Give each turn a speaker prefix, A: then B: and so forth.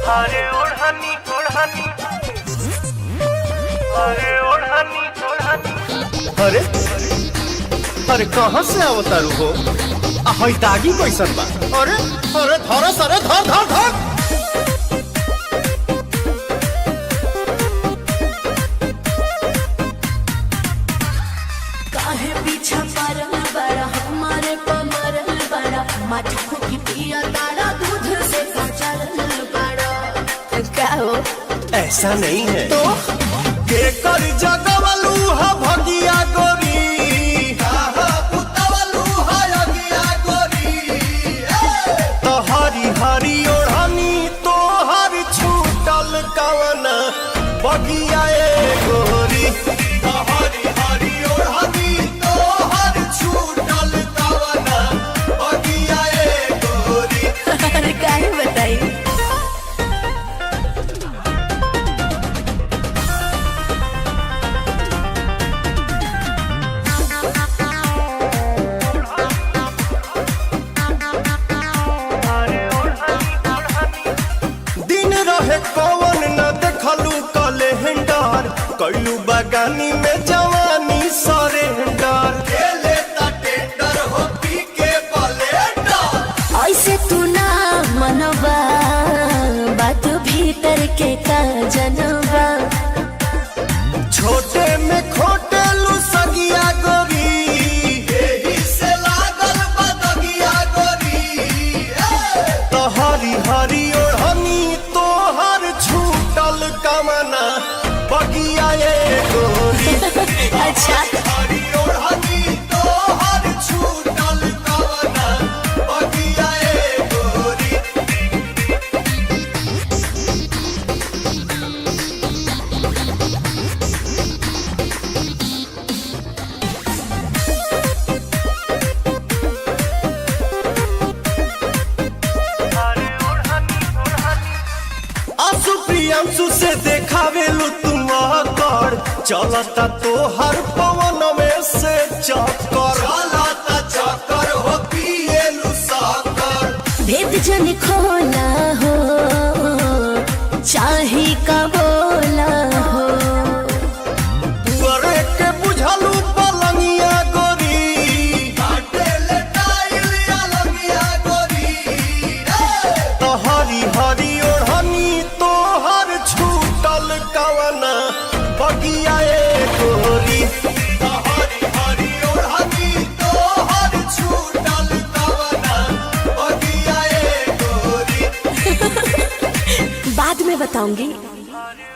A: अरे ओढ़नी ओढ़नी, अरे ओढ़नी ओढ़नी।
B: अरे अरे कहाँ से अवतारू हो? हई दागी कैसन बा? अरे अरे धर सरे धर धर धर।
C: काहे पीछा परल बड़ा हमारे पमरल बड़ा मटको की पिया तारा दूध से कचरल बड़ा। क्या हो?
B: ऐसा नहीं है
C: तो
B: के कर जगवलू हा भगिया गोरी, काहा पुतवलू हा अगिया गोरी। तो हरी हरी ओढ़नी तो हर छूटल कवन बगिया ए गोरी। तो हरी हरी ओढ़नी तो हर छूटल कवन बगिया ए गोरी।
C: अरे काहे बताई?
B: दिन रहे कौन न देखलू कैलेंडर, कैलू बगानी में जवानी सरेंडर। खेले ता टेंडर हो पी के ब्लेंडर।
C: ऐसे तू ना मनवा बात भीतर के का जनवा।
B: छोटे में खोटे लू सगिया गोरी, एही से लागल बदगिया गोरी। तो हरी हरी ओढ़नी तो हर छूटल कमना बगिया ए गोरी।
C: अच्छा
B: हरी ओढ़नी तो हर छूटल कमना बगिया ए गोरी। आंसू प्रियांशु से देखावेलू तुम कर, चलता तो हर पवन में से चक्कर। चलता चक्कर हो पिएलू साकर।
C: भेद जन खोला हो चाहे का बोला हो।
B: पुअरे के बुझलू पलंगिया गोरी, काटे ले टाइल अलंगिया गोरी। तो हरी हरी ओढ़नी तो हर छूटल कवना बगिया ए गोरी। तो हरी हरी ओढ़नी तो हर छूटल कवना बगिया ए गोरी।
C: बाद में बताऊंगी।
A: अरे